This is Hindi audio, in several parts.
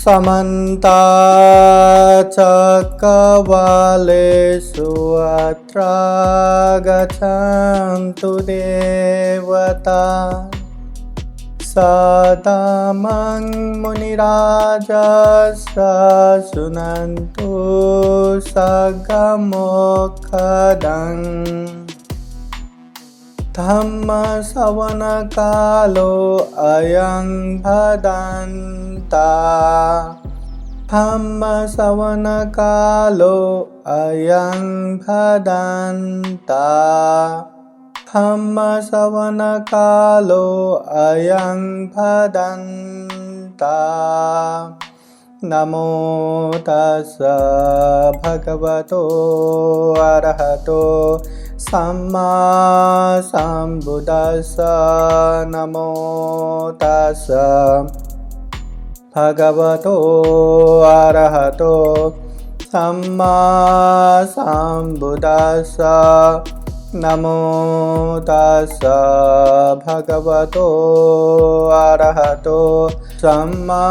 समन्ता चक्रवालेषु अत्रा गच्छन्तु देवता सदामं मुनिराजस्य शृण्वन्तु सगमोखदं धम्मश्रवणकालो अयं भदन्ता धम्मश्रवणकालो अयं भदन्ता धम्मश्रवणकालो अयं भदन्ता नमो तस्स भगवतो अरहतो सम्मा सम्बुद्दस्स नमो तस्स भगवतो अरहतो सम्मा सम्बुद्दस्स नमो तस्स भगवतो अरहतो सम्मा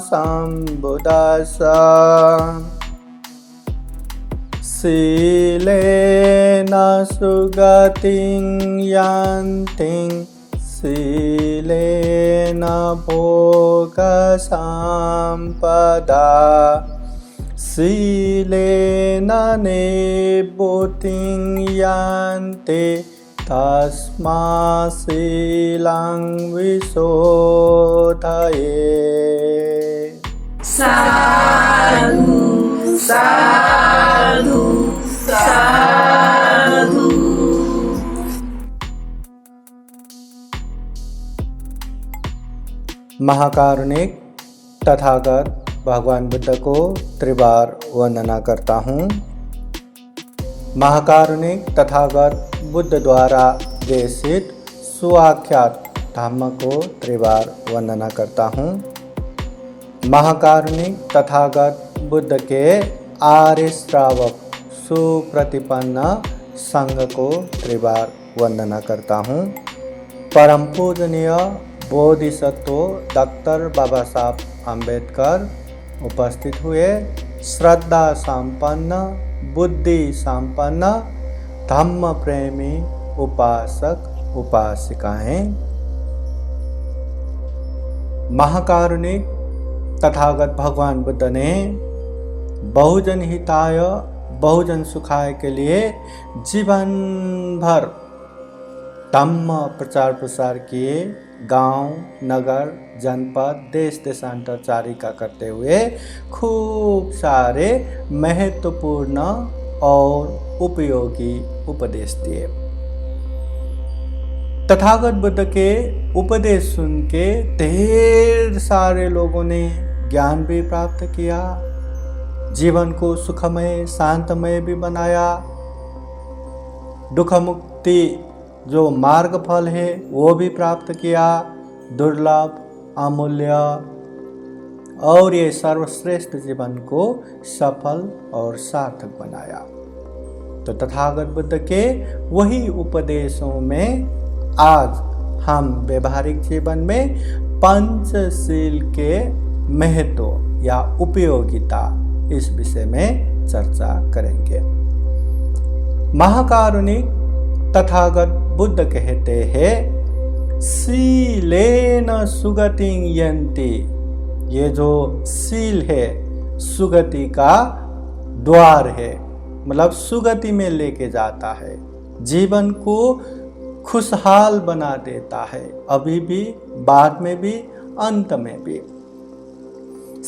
सम्बुद्दस्स सीलेन सुगतिं यान्ति सीलेन भोगसम्पदा सीलेन निभृतिं यान्ति तस्मात् शीलं विशोधयेत्। साधु साधु साधु। महाकारुणिक तथागत भगवान बुद्ध को त्रिबार वंदना करता हूँ। महाकारुणिक तथागत बुद्ध द्वारा देशित सुआख्यात धम्म को त्रिबार वंदना करता हूँ। महाकारुणिक तथागत बुद्ध के आर्य श्रावक सुप्रतिपन्न संघ को त्रिबार वंदना करता हूँ। परम पूजनीय बोधिसत्व डॉक्टर बाबा साहब अम्बेडकर उपस्थित हुए। श्रद्धा संपन्न बुद्धि संपन्न धम्म प्रेमी उपासक उपासिकाएं। महाकारुणिक तथागत भगवान बुद्ध ने बहुजन हिताय बहुजन सुखाय के लिए जीवन भर धम्म प्रचार प्रसार किए। गांव नगर जनपद देश देशांतर चारिका करते हुए खूब सारे महत्वपूर्ण और उपयोगी उपदेश दिए। तथागत बुद्ध के उपदेश सुन के ढेर सारे लोगों ने ज्ञान भी प्राप्त किया, जीवन को सुखमय शांतमय भी बनाया। दुख मुक्ति जो मार्ग फल है वो भी प्राप्त किया, दुर्लभ अमूल्य, और ये सर्वश्रेष्ठ जीवन को सफल और सार्थक बनाया। तो तथागत बुद्ध के वही उपदेशों में आज हम व्यवहारिक जीवन में पंचशील के महत्व या उपयोगिता इस विषय में चर्चा करेंगे। महाकारुणिक तथागत बुद्ध कहते हैं शीलेन सुगतिं यन्ति। ये जो शील है सुगति का द्वार है, मतलब सुगति में लेके जाता है, जीवन को खुशहाल बना देता है, अभी भी बाद में भी अंत में भी।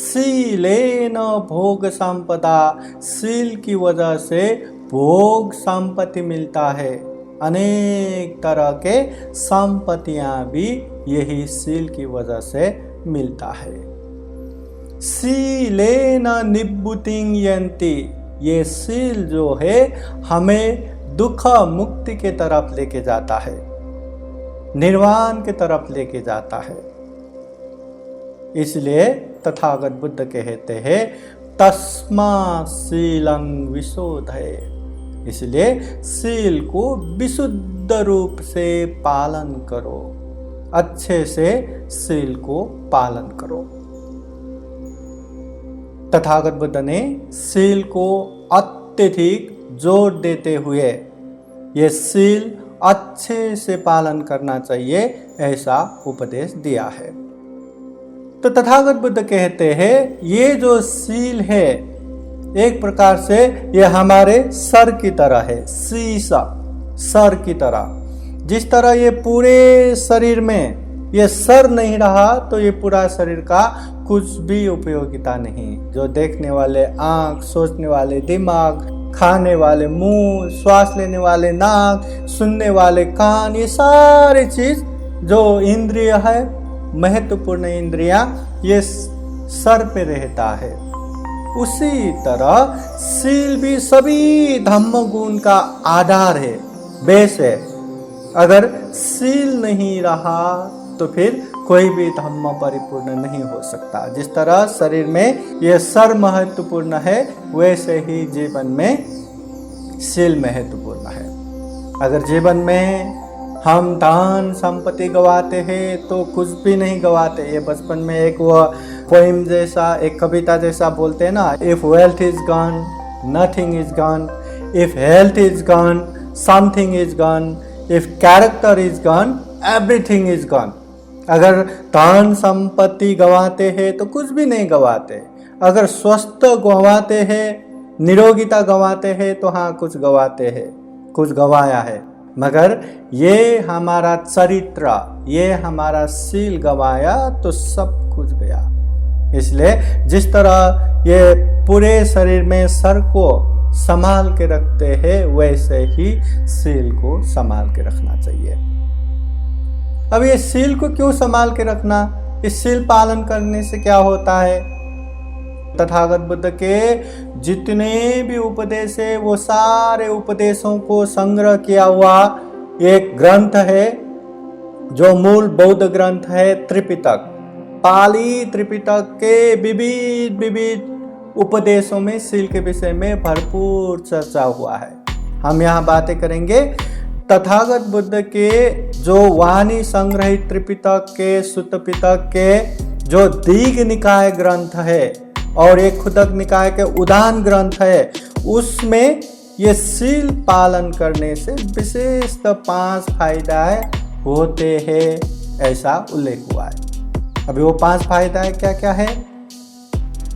शीलेन भोग संपदा, शील की वजह से भोग संपत्ति मिलता है। अनेक तरह के संपत्तियां भी यही शील की वजह से मिलता है। शीलेन निभृतिं यन्ति, ये शील जो है हमें दुख मुक्ति के तरफ लेके जाता है, निर्वाण के तरफ लेके जाता है। इसलिए तथागत बुद्ध कहते हैं तस्मात् शीलं विशोधयेत्। इसलिए शील को विशुद्ध रूप से पालन करो, अच्छे से शील को पालन करो। तथागत बुद्ध ने सील को अत्यधिक जोर देते हुए ये सील अच्छे से पालन करना चाहिए ऐसा उपदेश दिया है। तो तथागत बुद्ध कहते हैं ये जो सील है एक प्रकार से ये हमारे सर की तरह है, शीशा सर की तरह। जिस तरह ये पूरे शरीर में ये सर नहीं रहा तो ये पूरा शरीर का कुछ भी उपयोगिता नहीं। जो देखने वाले आंख, सोचने वाले दिमाग, खाने वाले मुंह, श्वास लेने वाले नाक, सुनने वाले कान, ये सारी चीज जो इंद्रिय है, महत्वपूर्ण इंद्रियां, ये सर पे रहता है। उसी तरह सील भी सभी धम्म गुण का आधार है, बेस है। अगर सील नहीं रहा तो फिर कोई भी धम्म परिपूर्ण नहीं हो सकता। जिस तरह शरीर में यह सर महत्वपूर्ण है वैसे ही जीवन में सील महत्वपूर्ण है। अगर जीवन में हम धन संपत्ति गवाते हैं तो कुछ भी नहीं गवाते। ये बचपन में एक वो पोइम जैसा, एक कविता जैसा बोलते हैं ना, if wealth is gone nothing is gone, if health is gone something is gone, if character is gone everything is gone. अगर धन संपत्ति गवाते हैं तो कुछ भी नहीं गवाते। अगर स्वस्थ गवाते हैं, निरोगिता गवाते हैं तो हाँ कुछ गवाते हैं, कुछ गवाया है। मगर ये हमारा चरित्र, ये हमारा सील गवाया तो सब कुछ गया। इसलिए जिस तरह ये पूरे शरीर में सर को संभाल के रखते हैं वैसे ही सील को संभाल के रखना चाहिए। अब ये सील को क्यों संभाल के रखना? इस सील पालन करने से क्या होता है? तथागत बुद्ध के जितने भी उपदेश है वो सारे उपदेशों को संग्रह किया हुआ एक ग्रंथ है जो मूल बौद्ध ग्रंथ है त्रिपिटक। पाली त्रिपिटक के विविध उपदेशों में सील के विषय में भरपूर चर्चा हुआ है। हम यहाँ बातें करेंगे तथागत बुद्ध के जो वाणी संग्रहित त्रिपिटक के, सुत्त पिटक के जो दीघ निकाय ग्रंथ है और एक खुदक निकाय के उदान ग्रंथ है, उसमें ये सील पालन करने से विशेषतः 5 फायदाएं होते हैं ऐसा उल्लेख हुआ है। अभी वो 5 फायदाएं क्या क्या है?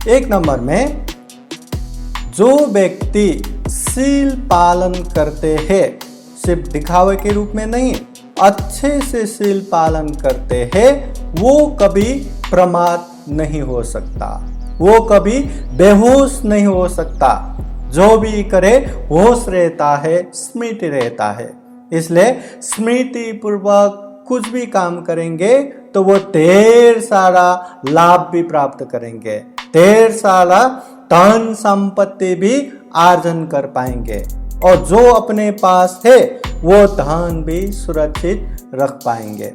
1 नंबर में जो व्यक्ति सील पालन करते हैं, सिर्फ दिखावे के रूप में नहीं, अच्छे से सील पालन करते हैं, वो कभी प्रमाद नहीं हो सकता, वो कभी बेहोश नहीं हो सकता। जो भी करे होश रहता है, स्मृति रहता है। इसलिए स्मृति पूर्वक कुछ भी काम करेंगे तो वो ढेर सारा लाभ भी प्राप्त करेंगे, ढेर सारा धन संपत्ति भी अर्जन कर पाएंगे और जो अपने पास है वो धन भी सुरक्षित रख पाएंगे,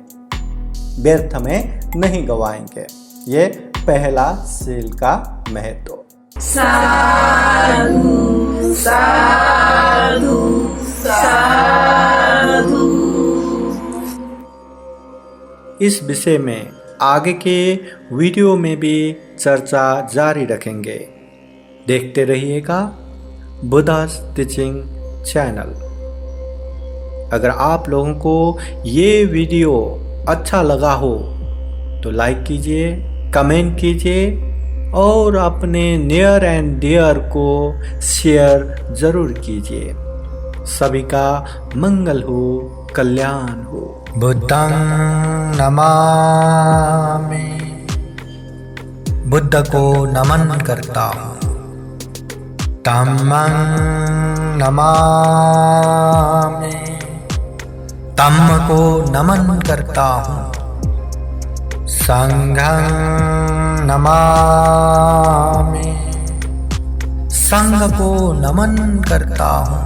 व्यर्थ में नहीं गवाएंगे। ये पहला सील का महत्व। साधु साधु साधु। इस विषय में आगे के वीडियो में भी चर्चा जारी रखेंगे। देखते रहिएगा बुद्धास टीचिंग चैनल। अगर आप लोगों को ये वीडियो अच्छा लगा हो तो लाइक कीजिए, कमेंट कीजिए और अपने नियर एंड डियर को शेयर जरूर कीजिए। सभी का मंगल हो, कल्याण हो। बुद्धं नमामि। बुद्ध को नमन करता हूँ। धम्मं नमामि। धम्म को नमन करता हूँ। संघं नमामि। संघ को नमन करता हूँ।